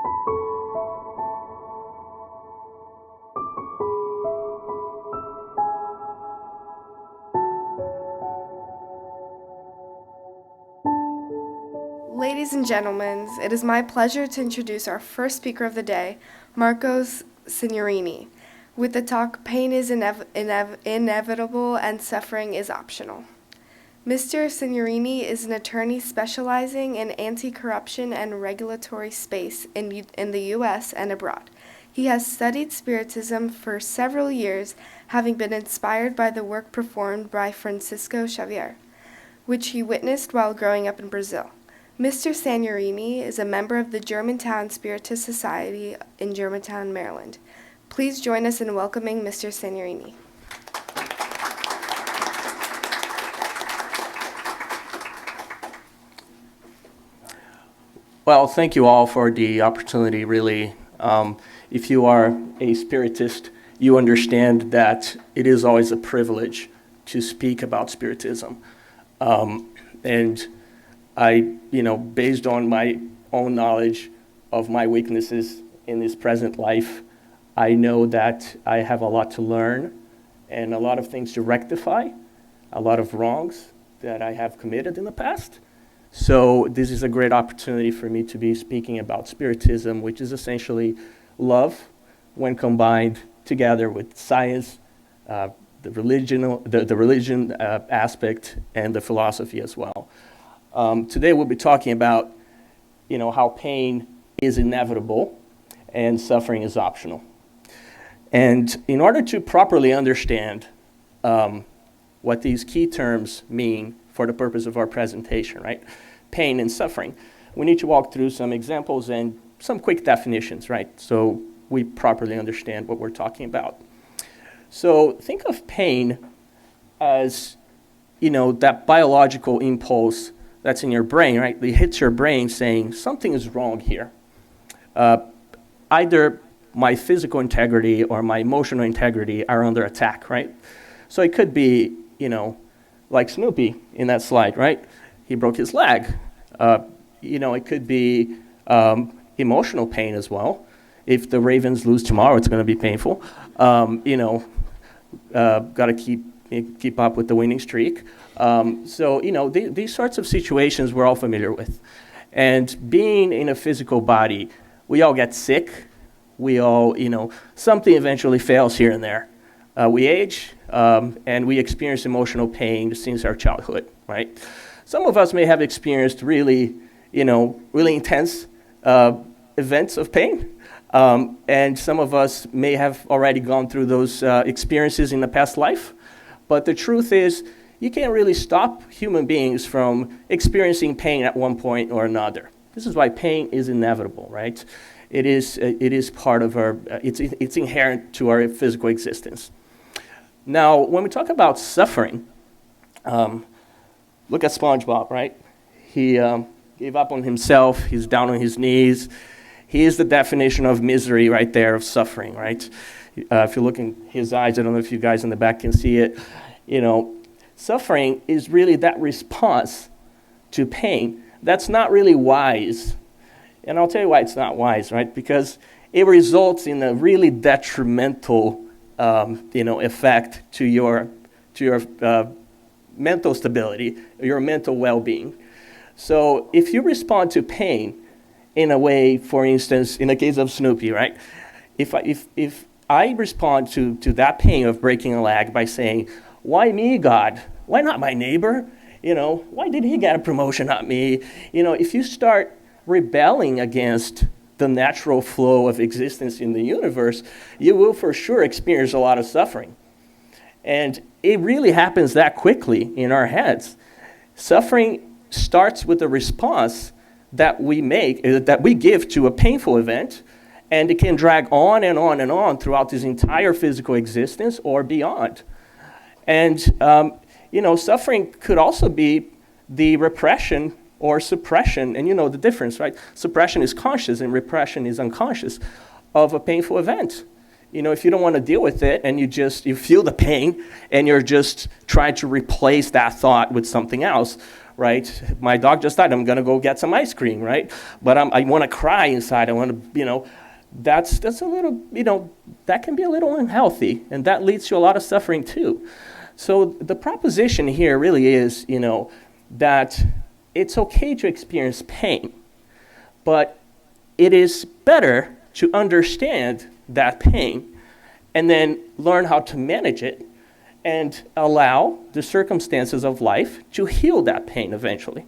Ladies and gentlemen, it is my pleasure to introduce our first speaker of the day, Marcos Signorini, with the talk, Pain is Inevitable and Suffering is Optional. Mr. Signorini is an attorney specializing in anti-corruption and regulatory space in the U.S. and abroad. He has studied Spiritism for several years, having been inspired by the work performed by Francisco Xavier, which he witnessed while growing up in Brazil. Mr. Signorini is a member of the Germantown Spiritist Society in Germantown, Maryland. Please join us in welcoming Mr. Signorini. Well, thank you all for the opportunity, really. If you are a Spiritist, you understand that it is always a privilege to speak about Spiritism. And I, based on my own knowledge of my weaknesses in this present life, I know that I have a lot to learn and a lot of things to rectify, a lot of wrongs that I have committed in the past. So this is a great opportunity for me to be speaking about Spiritism, which is essentially love when combined together with science, the religion aspect, and the philosophy as well. Today we'll be talking about, how pain is inevitable and suffering is optional. And in order to properly understand what these key terms mean for the purpose of our presentation, right? Pain and suffering, we need to walk through some examples and some quick definitions, right? So we properly understand what we're talking about. So think of pain as, that biological impulse that's in your brain, right? It hits your brain saying something is wrong here. Either my physical integrity or my emotional integrity are under attack, right? So it could be, like Snoopy in that slide, right? He broke his leg. It could be emotional pain as well. If the Ravens lose tomorrow, it's going to be painful. Got to keep up with the winning streak. These sorts of situations we're all familiar with. And being in a physical body, we all get sick. We all, something eventually fails here and there. We age, and we experience emotional pain since our childhood, right? Some of us may have experienced really intense events of pain. And some of us may have already gone through those experiences in the past life. But the truth is, you can't really stop human beings from experiencing pain at one point or another. This is why pain is inevitable, right? It is part of our, it's inherent to our physical existence. Now, when we talk about suffering, look at SpongeBob, right? He gave up on himself. He's down on his knees. He is the definition of misery right there, of suffering, right? If you look in his eyes, I don't know if you guys in the back can see it, suffering is really that response to pain. That's not really wise. And I'll tell you why it's not wise, right? Because it results in a really detrimental, effect to your mental stability, your mental well-being. So if you respond to pain in a way, for instance, in the case of Snoopy, right? If I respond to that pain of breaking a leg by saying, why me, God? Why not my neighbor? Why did he get a promotion, not me? If you start rebelling against the natural flow of existence in the universe, you will for sure experience a lot of suffering. And it really happens that quickly in our heads. Suffering starts with a response that we give to a painful event, and it can drag on and on and on throughout this entire physical existence or beyond. And, suffering could also be the repression or suppression, and the difference, right? Suppression is conscious and repression is unconscious of a painful event. If you don't want to deal with it and you feel the pain and you're just trying to replace that thought with something else, right? My dog just died. I'm going to go get some ice cream, right? But I want to cry inside. I want to, that's a little, that can be a little unhealthy, and that leads to a lot of suffering too. So the proposition here really is, that it's okay to experience pain, but it is better to understand that pain and then learn how to manage it and allow the circumstances of life to heal that pain eventually.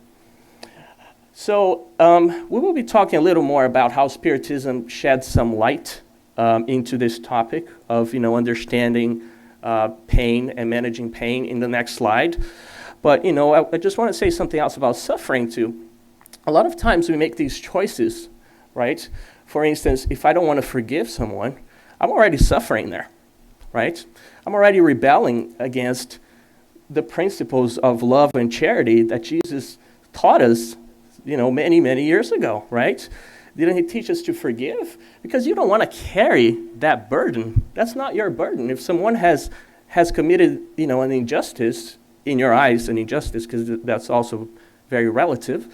So we will be talking a little more about how Spiritism sheds some light into this topic of, understanding pain and managing pain in the next slide. But, I just want to say something else about suffering too. A lot of times we make these choices, right? For instance, if I don't want to forgive someone, I'm already suffering there, right? I'm already rebelling against the principles of love and charity that Jesus taught us, many, many years ago, right? Didn't he teach us to forgive? Because you don't want to carry that burden. That's not your burden. If someone has committed, an injustice, in your eyes, an injustice, because that's also very relative,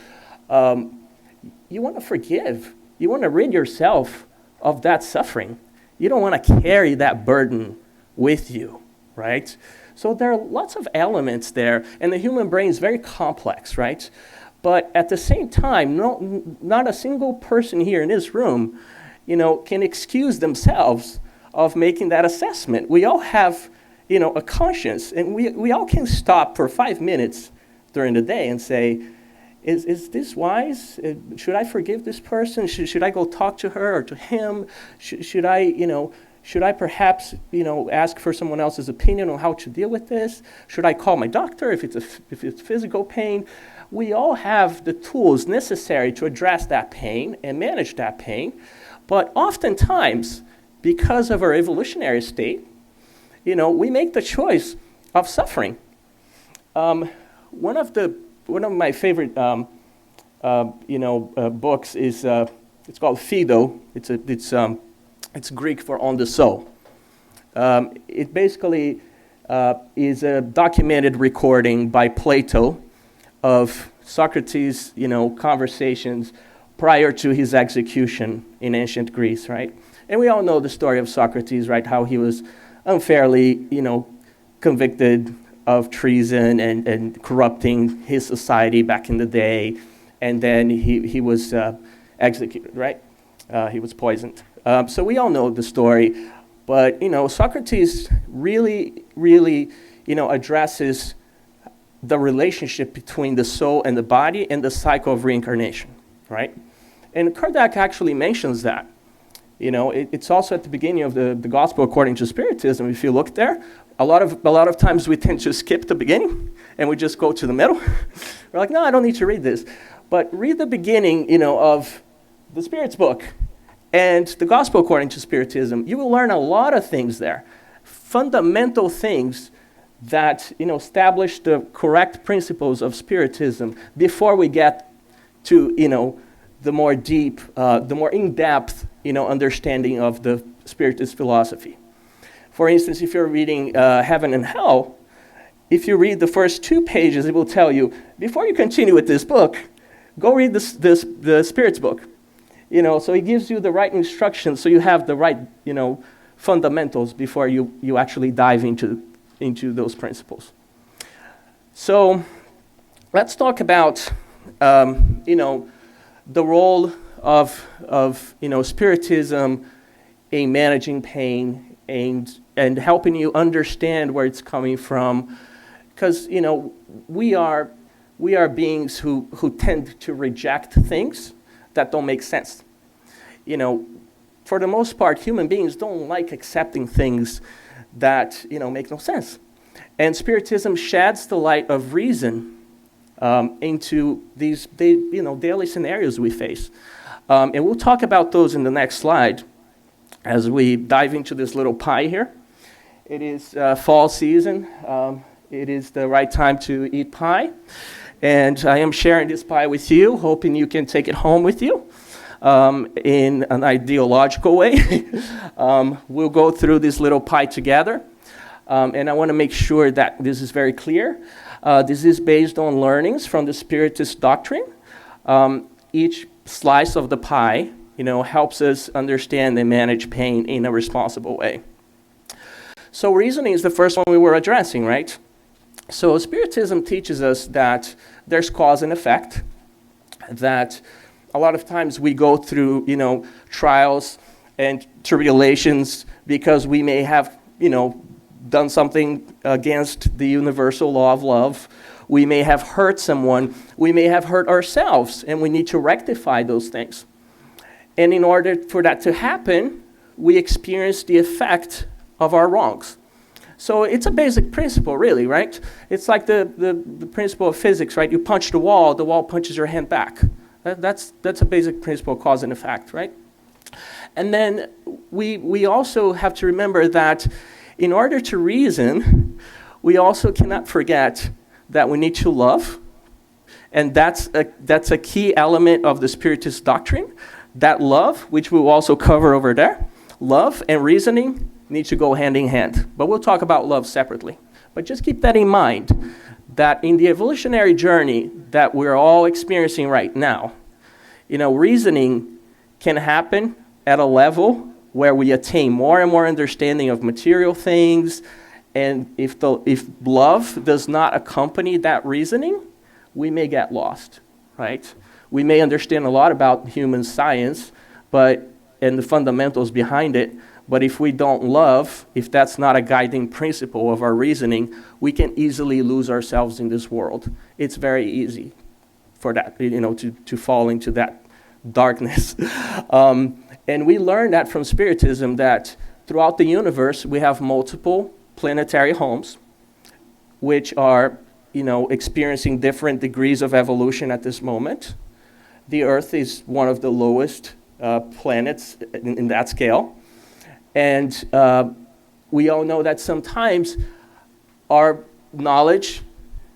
you want to forgive. You want to rid yourself of that suffering. You don't want to carry that burden with you, right? So there are lots of elements there, and the human brain is very complex, right? But at the same time, not a single person here in this room, can excuse themselves of making that assessment. We all have, a conscience, and we all can stop for 5 minutes during the day and say, is this wise? Should I forgive this person? Should I go talk to her or to him? Should I perhaps, ask for someone else's opinion on how to deal with this? Should I call my doctor if it's physical pain? We all have the tools necessary to address that pain and manage that pain. But oftentimes, because of our evolutionary state, we make the choice of suffering. One of my favorite, books is it's called Phaedo. It's Greek for on the soul. It basically is a documented recording by Plato of Socrates, conversations prior to his execution in ancient Greece, right? And we all know the story of Socrates, right? How he was unfairly, convicted of treason and corrupting his society back in the day, and then he was executed, right? He was poisoned. So we all know the story, but Socrates really, addresses the relationship between the soul and the body and the cycle of reincarnation, right? And Kardec actually mentions that. It's also at the beginning of the Gospel according to Spiritism. If you look there, a lot of times we tend to skip the beginning and we just go to the middle. We're like, no, I don't need to read this. But read the beginning, of the Spirit's book and the Gospel according to Spiritism. You will learn a lot of things there, fundamental things that establish the correct principles of Spiritism before we get to the more deep, the more in-depth understanding of the Spiritist philosophy. For instance, if you're reading Heaven and Hell, if you read the first 2 pages, it will tell you, before you continue with this book, go read the Spirit's book. So it gives you the right instructions, so you have the right, fundamentals before you actually dive into those principles. So let's talk about, the role of Spiritism in managing pain and helping you understand where it's coming from, because we are beings who tend to reject things that don't make sense. For the most part, human beings don't like accepting things that make no sense, and Spiritism sheds the light of reason into these daily scenarios we face. And we'll talk about those in the next slide as we dive into this little pie here. It is fall season. It is the right time to eat pie. And I am sharing this pie with you, hoping you can take it home with you in an ideological way. We'll go through this little pie together. And I want to make sure that this is very clear. This is based on learnings from the Spiritist doctrine. Each slice of the pie, helps us understand and manage pain in a responsible way. So reasoning is the first one we were addressing, right? So Spiritism teaches us that there's cause and effect, that a lot of times we go through, trials and tribulations because we may have, done something against the universal law of love. We may have hurt someone. We may have hurt ourselves, and we need to rectify those things. And in order for that to happen, we experience the effect of our wrongs. So it's a basic principle, really, right? It's like the principle of physics, right? You punch the wall punches your hand back. That's a basic principle of cause and effect, right? And then we also have to remember that in order to reason, we also cannot forget that we need to love. And that's a key element of the Spiritist doctrine. That love, which we will also cover over there, love and reasoning need to go hand in hand. But we'll talk about love separately. But just keep that in mind, that in the evolutionary journey that we're all experiencing right now, reasoning can happen at a level where we attain more and more understanding of material things, and if love does not accompany that reasoning, we may get lost, right? We may understand a lot about human science, and the fundamentals behind it, but if we don't love, if that's not a guiding principle of our reasoning, we can easily lose ourselves in this world. It's very easy for that, to fall into that darkness. And we learned that from Spiritism, that throughout the universe, we have multiple planetary homes, which are, experiencing different degrees of evolution at this moment. The Earth is one of the lowest planets in that scale. And we all know that sometimes our knowledge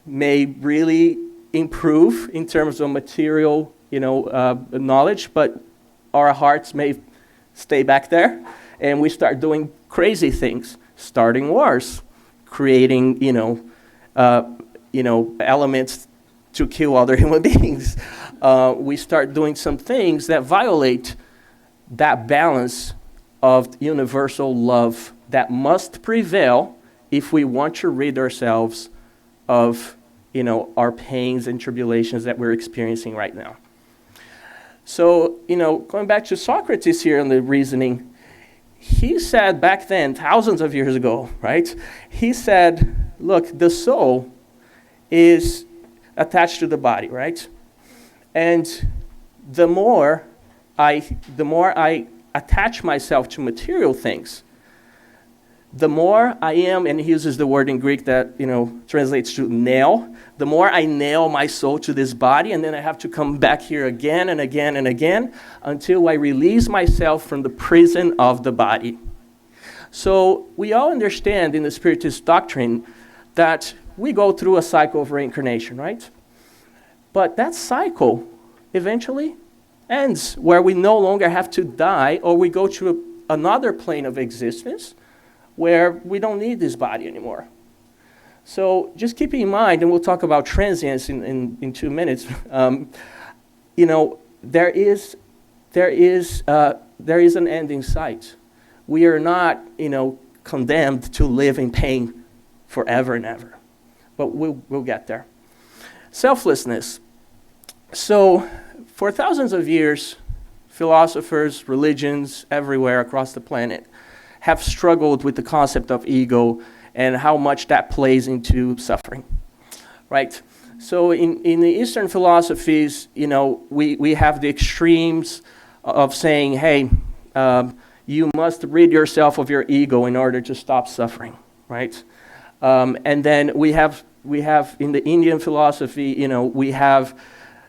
may really improve in terms of material, knowledge, but our hearts may stay back there, and we start doing crazy things, starting wars, creating, elements to kill other human beings. We start doing some things that violate that balance of universal love that must prevail if we want to rid ourselves of, our pains and tribulations that we're experiencing right now. So, going back to Socrates here on the reasoning, he said back then, thousands of years ago, right? He said, look, the soul is attached to the body, right? And the more I attach myself to material things, the more I am, and he uses the word in Greek that, translates to nail, the more I nail my soul to this body, and then I have to come back here again and again and again until I release myself from the prison of the body. So we all understand in the Spiritist doctrine that we go through a cycle of reincarnation, right? But that cycle eventually ends where we no longer have to die, or we go to another plane of existence where we don't need this body anymore. So just keep in mind, and we'll talk about transience in 2 minutes, there is an end in sight. We are not, condemned to live in pain forever and ever. But we'll get there. Selflessness. So for thousands of years, philosophers, religions everywhere across the planet have struggled with the concept of ego and how much that plays into suffering, right? So in the Eastern philosophies, we have the extremes of saying, hey, you must rid yourself of your ego in order to stop suffering, right? And then we have in the Indian philosophy, we have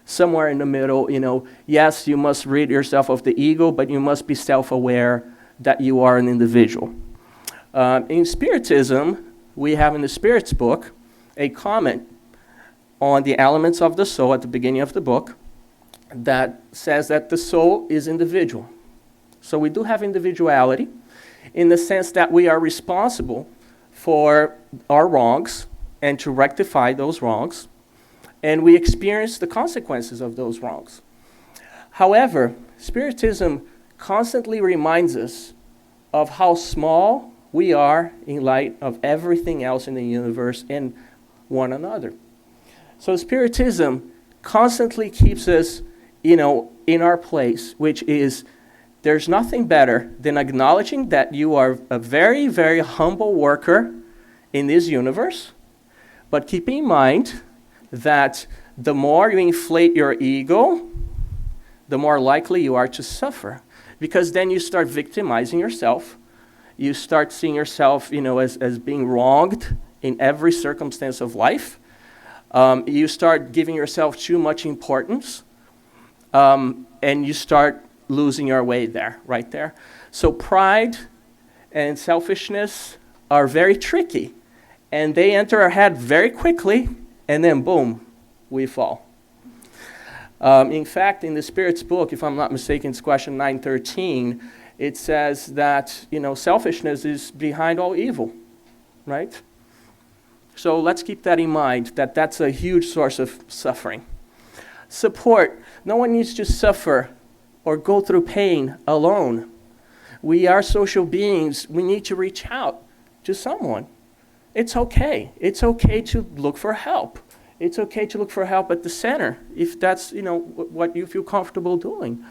somewhere in the middle, yes, you must rid yourself of the ego, but you must be self-aware that you are an individual. In Spiritism, we have in the Spirit's book a comment on the elements of the soul at the beginning of the book that says that the soul is individual. So we do have individuality in the sense that we are responsible for our wrongs, and to rectify those wrongs, and we experience the consequences of those wrongs. However, Spiritism constantly reminds us of how small we are in light of everything else in the universe and one another. So Spiritism constantly keeps us, in our place, which is there's nothing better than acknowledging that you are a very, very humble worker in this universe, but keep in mind that the more you inflate your ego, the more likely you are to suffer. Because then you start victimizing yourself. You start seeing yourself, as being wronged in every circumstance of life. You start giving yourself too much importance. And you start losing your way there, right there. So pride and selfishness are very tricky. And they enter our head very quickly, and then boom, we fall. In fact, in the Spirit's book, if I'm not mistaken, it's question 913, it says that, selfishness is behind all evil, right? So let's keep that in mind, that that's a huge source of suffering. Support. No one needs to suffer or go through pain alone. We are social beings. We need to reach out to someone. It's okay. It's okay to look for help. It's okay to look for help at the center if that's, what you feel comfortable doing.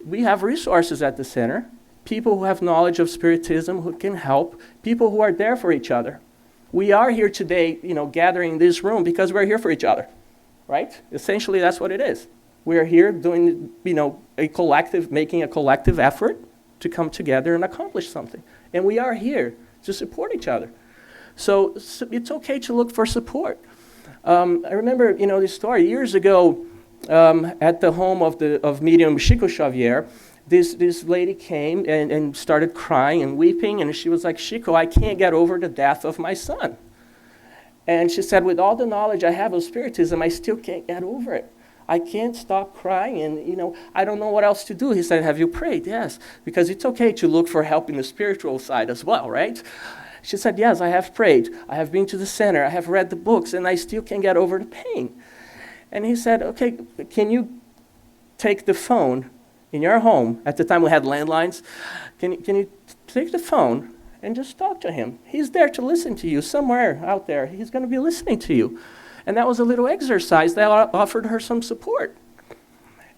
We have resources at the center, people who have knowledge of Spiritism who can help, people who are there for each other. We are here today, gathering in this room because we're here for each other, right? Essentially, that's what it is. We're here doing, making a collective effort to come together and accomplish something. And we are here to support each other. So it's okay to look for support. I remember, this story years ago at the home of medium Chico Xavier. This lady came and started crying and weeping, and she was like, Chico, I can't get over the death of my son. And she said, with all the knowledge I have of Spiritism, I still can't get over it. I can't stop crying, and I don't know what else to do. He said, have you prayed? Yes, because it's okay to look for help in the spiritual side as well, right? She said, yes, I have prayed. I have been to the center. I have read the books, and I still can't get over the pain. And he said, okay, can you take the phone in your home? At the time we had landlines. Can you take the phone and just talk to him? He's there to listen to you somewhere out there. He's going to be listening to you. And that was a little exercise that offered her some support.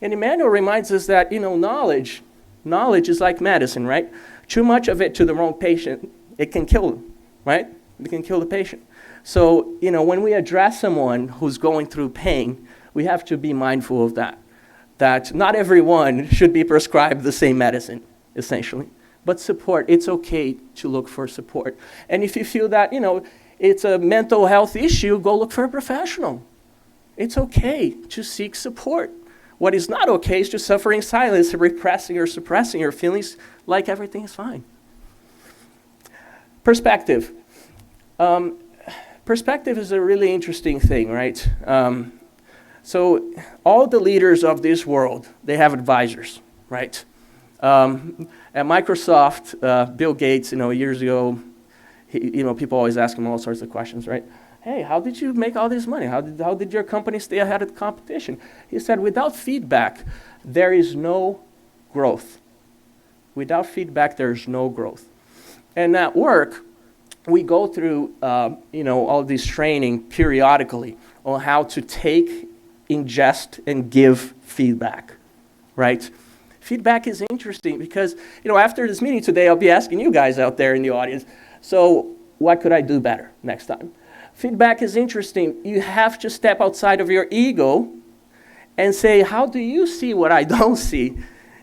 And Emmanuel reminds us that, knowledge is like medicine, right? Too much of it to the wrong patient, it can kill them, right? It can kill the patient. So, when we address someone who's going through pain, we have to be mindful of that not everyone should be prescribed the same medicine, essentially. But support, it's okay to look for support. And if you feel that, it's a mental health issue, go look for a professional. It's okay to seek support. What is not okay is to suffer in silence, repressing or suppressing your feelings like everything is fine. Perspective. Perspective is a really interesting thing, right? So all the leaders of this world, they have advisors, right? At Microsoft, Bill Gates, years ago, people always ask him all sorts of questions, right? Hey, how did you make all this money? How did your company stay ahead of the competition? He said, without feedback, there is no growth. Without feedback, there's no growth. And at work, we go through, all this training periodically on how to take, ingest, and give feedback, right? Feedback is interesting because, after this meeting today, I'll be asking you guys out there in the audience, so what could I do better next time? Feedback is interesting. You have to step outside of your ego and say, how do you see what I don't see?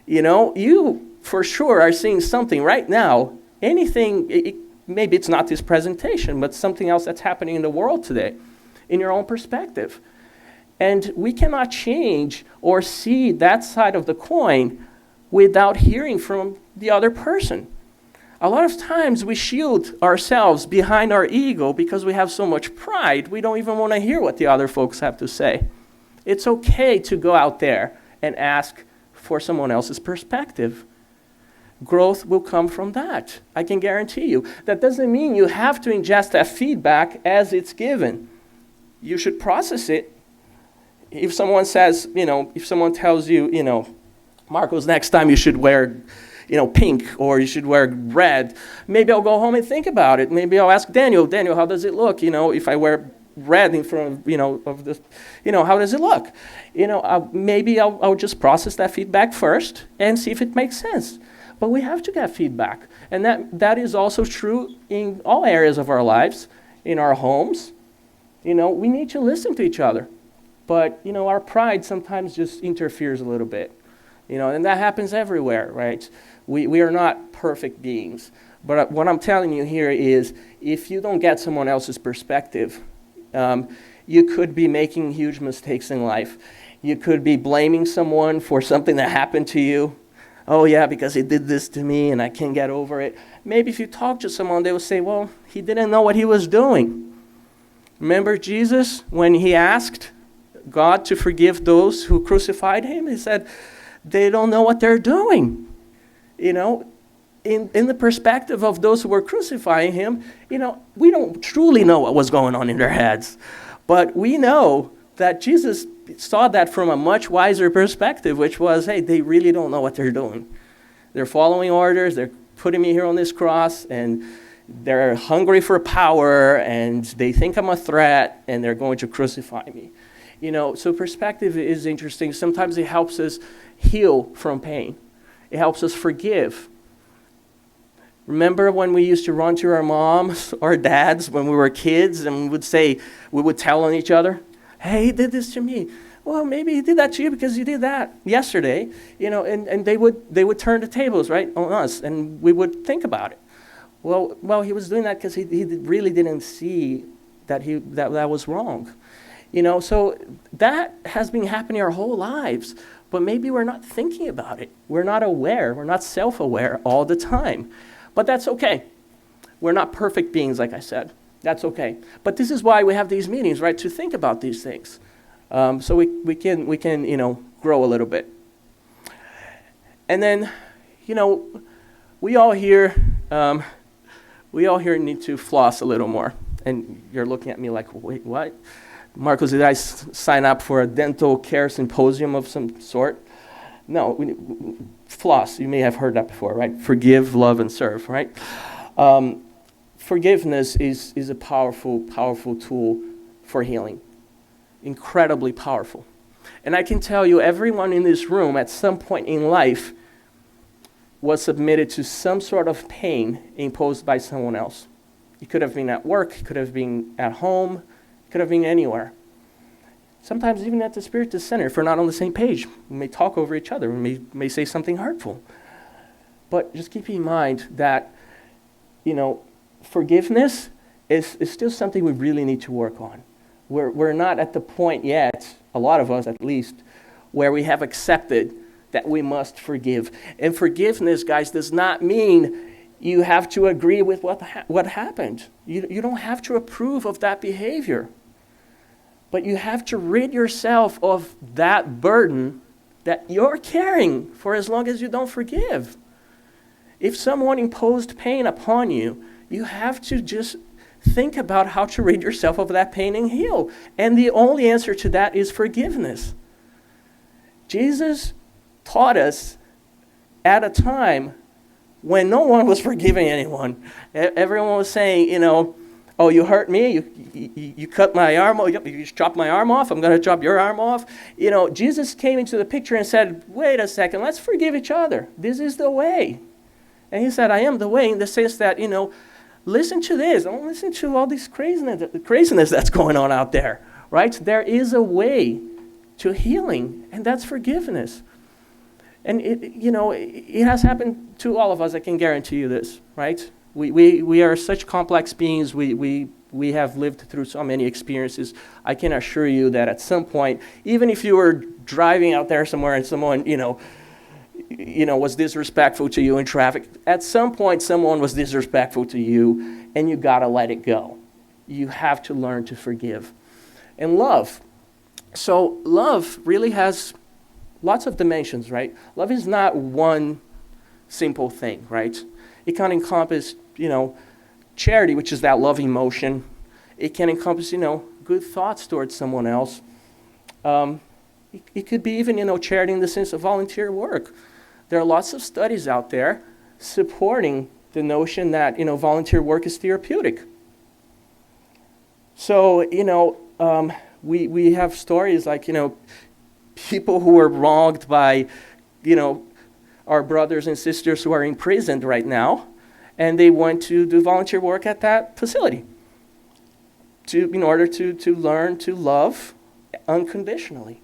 You for sure are seeing something right now. Anything, maybe it's not this presentation, but something else that's happening in the world today, in your own perspective. And we cannot change or see that side of the coin without hearing from the other person. A lot of times we shield ourselves behind our ego because we have so much pride, we don't even want to hear what the other folks have to say. It's okay to go out there and ask for someone else's perspective. growth will come from that. I can guarantee you. That doesn't mean you have to ingest that feedback as it's given. You should process it. If someone says, if someone tells you, Marcos, next time you should wear, pink, or you should wear red, maybe I'll go home and think about it. Maybe I'll ask Daniel, how does it look? If I wear red in front of this, how does it look? Maybe I'll just process that feedback first and see if it makes sense. But we have to get feedback. And that is also true in all areas of our lives, in our homes. We need to listen to each other. But, our pride sometimes just interferes a little bit. And that happens everywhere, right? We are not perfect beings. But what I'm telling you here is, if you don't get someone else's perspective, you could be making huge mistakes in life. You could be blaming someone for something that happened to you. Oh, yeah, because he did this to me and I can't get over it. Maybe if you talk to someone, they will say, well, he didn't know what he was doing. Remember Jesus, when he asked God to forgive those who crucified him? He said, they don't know what they're doing. In the perspective of those who were crucifying him, we don't truly know what was going on in their heads. But we know that Jesus saw that from a much wiser perspective, which was, hey, they really don't know what they're doing. They're following orders, they're putting me here on this cross, and they're hungry for power, and they think I'm a threat, and they're going to crucify me. So perspective is interesting. Sometimes it helps us heal from pain. It helps us forgive. Remember when we used to run to our moms or dads when we were kids, and we would tell on each other, hey, he did this to me. Well, maybe he did that to you because you did that yesterday, and they would turn the tables, right, on us, and we would think about it. Well, he was doing that because he really didn't see that that was wrong. So that has been happening our whole lives, but maybe we're not thinking about it. We're not aware. We're not self-aware all the time. But that's okay. We're not perfect beings, like I said. That's okay. But this is why we have these meetings, right, to think about these things. So we can grow a little bit. And then, we all here need to floss a little more. And you're looking at me like, wait, what? Marcos, did I sign up for a dental care symposium of some sort? No, floss. You may have heard that before, right? Forgive, love, and serve, right? Forgiveness is a powerful, powerful tool for healing. Incredibly powerful. And I can tell you, everyone in this room at some point in life was submitted to some sort of pain imposed by someone else. It could have been at work, it could have been at home, it could have been anywhere. Sometimes even at the Spiritist Center, if we're not on the same page, we may talk over each other, we may say something hurtful. But just keep in mind that, forgiveness is still something we really need to work on. We're not at the point yet, a lot of us at least, where we have accepted that we must forgive. And forgiveness, guys, does not mean you have to agree with what happened. You don't have to approve of that behavior. But you have to rid yourself of that burden that you're carrying for as long as you don't forgive. If someone imposed pain upon you, you have to just think about how to rid yourself of that pain and heal. And the only answer to that is forgiveness. Jesus taught us at a time when no one was forgiving anyone. Everyone was saying, oh, you hurt me, you cut my arm off, you chopped my arm off, I'm going to chop your arm off. Jesus came into the picture and said, wait a second, let's forgive each other. This is the way. And he said, I am the way, in the sense that, listen to this. Don't listen to all this craziness that's going on out there, right? There is a way to healing, and that's forgiveness. And it has happened to all of us. I can guarantee you this, right? We are such complex beings. We have lived through so many experiences. I can assure you that at some point, even if you were driving out there somewhere and someone, was disrespectful to you in traffic, at some point someone was disrespectful to you, and you gotta let it go. You have to learn to forgive. And love. So love really has lots of dimensions, right? Love is not one simple thing, right? It can encompass, charity, which is that love emotion. It can encompass, good thoughts towards someone else. It could be even, charity in the sense of volunteer work. There are lots of studies out there supporting the notion that, volunteer work is therapeutic. So, we have stories like, people who were wronged by, our brothers and sisters who are imprisoned right now, and they went to do volunteer work at that facility in order to learn to love unconditionally.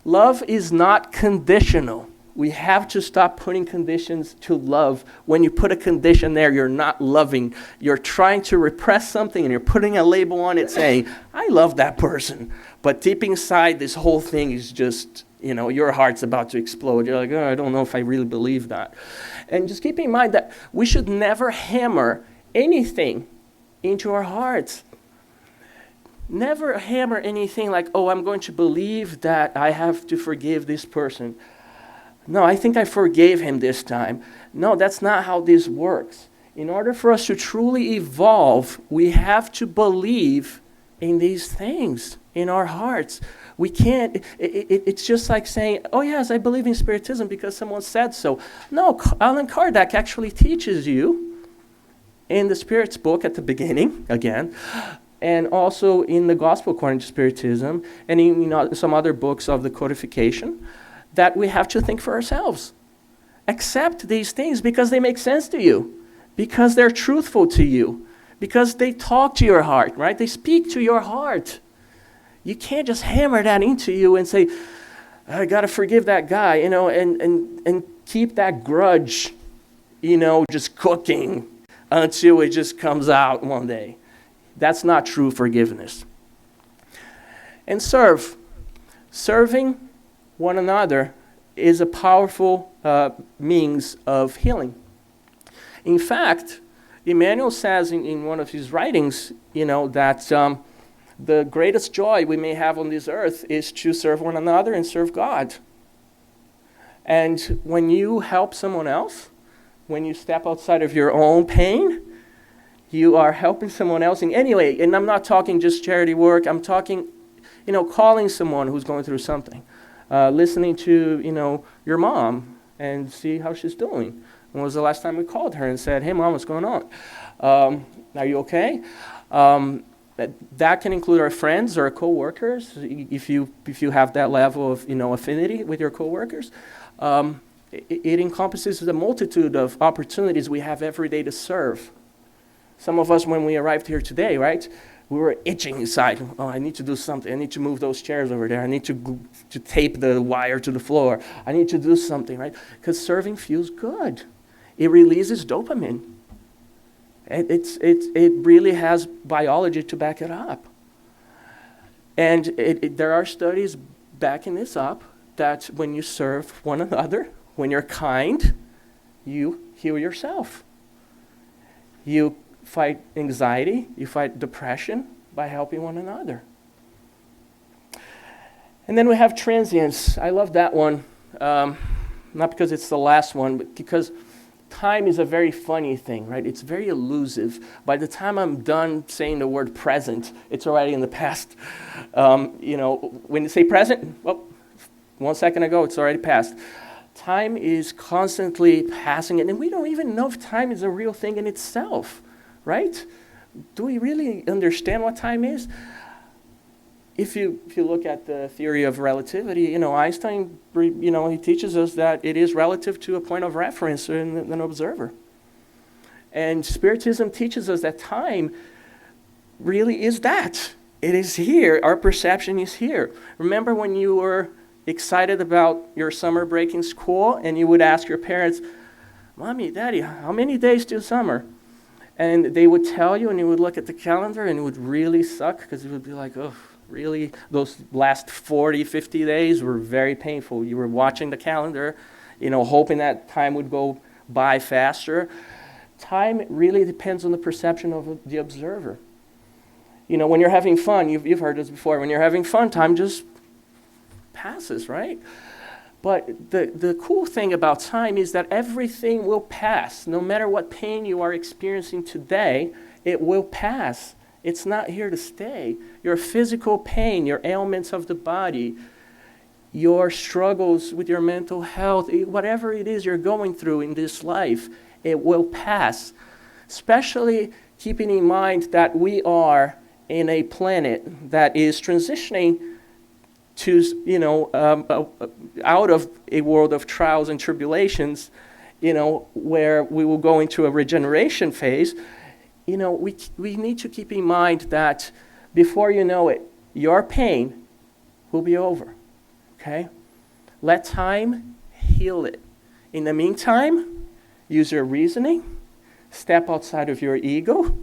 Love is not conditional. We have to stop putting conditions to love. When you put a condition there, you're not loving. You're trying to repress something and you're putting a label on it saying, I love that person. But deep inside, this whole thing is just, your heart's about to explode. You're like, oh, I don't know if I really believe that. And just keep in mind that we should never hammer anything into our hearts. Never hammer anything like, oh, I'm going to believe that I have to forgive this person. No, I think I forgave him this time. No, that's not how this works. In order for us to truly evolve, we have to believe in these things in our hearts. We can't, it's just like saying, oh yes, I believe in Spiritism because someone said so. No, Allan Kardec actually teaches you in the Spirit's book at the beginning, again, and also in the Gospel according to Spiritism, and in some other books of the codification, that we have to think for ourselves. Accept these things because they make sense to you, because they're truthful to you, because they talk to your heart, right? They speak to your heart. You can't just hammer that into you and say, I got to forgive that guy, and keep that grudge, just cooking until it just comes out one day. That's not true forgiveness. And serving one another is a powerful means of healing. In fact, Emmanuel says in one of his writings, that the greatest joy we may have on this earth is to serve one another and serve God. And when you help someone else, when you step outside of your own pain, you are helping someone else in any way. And I'm not talking just charity work. I'm talking, calling someone who's going through something. Listening to, your mom and see how she's doing. When was the last time we called her and said, hey, Mom, what's going on? Are you okay? That can include our friends or our co-workers, if you have that level of, affinity with your co-workers. It encompasses the multitude of opportunities we have every day to serve. Some of us, when we arrived here today, right, we were itching inside. Oh, I need to do something. I need to move those chairs over there. I need to tape the wire to the floor. I need to do something, right? Because serving feels good. It releases dopamine. It really has biology to back it up. And there are studies backing this up, that when you serve one another, when you're kind, you heal yourself. You fight anxiety, you fight depression by helping one another. And then we have transience. I love that one, not because it's the last one, but because time is a very funny thing, right? It's very elusive. By the time I'm done saying the word present, it's already in the past. When you say present, well, 1 second ago, it's already past. Time is constantly passing, and we don't even know if time is a real thing in itself, right? Do we really understand what time is? If you look at the theory of relativity, Einstein, he teaches us that it is relative to a point of reference in an observer. And Spiritism teaches us that time really is that. It is here. Our perception is here. Remember when you were excited about your summer break in school and you would ask your parents, Mommy, Daddy, how many days till summer? And they would tell you, and you would look at the calendar and it would really suck because it would be like, oh, really? Those last 40, 50 days were very painful. You were watching the calendar, hoping that time would go by faster. Time really depends on the perception of the observer. When you're having fun, you've heard this before, when you're having fun, time just passes, right? But the cool thing about time is that everything will pass. No matter what pain you are experiencing today, it will pass. It's not here to stay. Your physical pain, your ailments of the body, your struggles with your mental health, whatever it is you're going through in this life, it will pass. Especially keeping in mind that we are in a planet that is transitioning to, out of a world of trials and tribulations, where we will go into a regeneration phase. We need to keep in mind that before you know it, your pain will be over. Okay? Let time heal it. In the meantime, use your reasoning, step outside of your ego,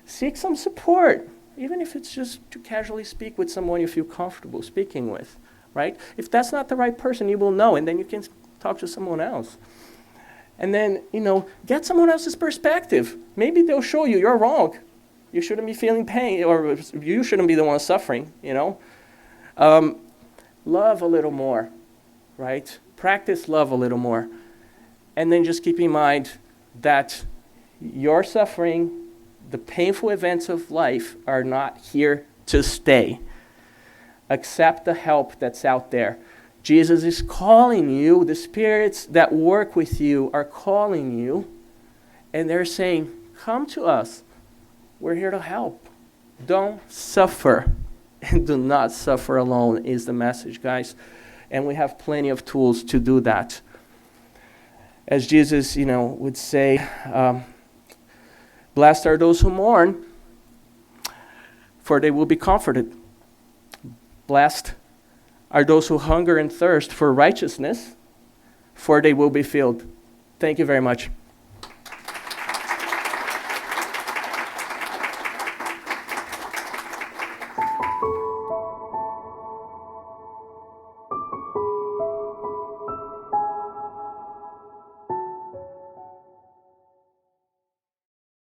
seek some support, even if it's just to casually speak with someone you feel comfortable speaking with, right? If that's not the right person, you will know, and then you can talk to someone else. And then, get someone else's perspective. Maybe they'll show you you're wrong. You shouldn't be feeling pain, or you shouldn't be the one suffering, Love a little more, right? Practice love a little more. And then just keep in mind that your suffering, the painful events of life are not here to stay. Accept the help that's out there. Jesus is calling you. The spirits that work with you are calling you. And they're saying, come to us. We're here to help. Don't suffer. And do not suffer alone is the message, guys. And we have plenty of tools to do that. As Jesus, would say, blessed are those who mourn, for they will be comforted. Blessed are those who hunger and thirst for righteousness, for they will be filled. Thank you very much.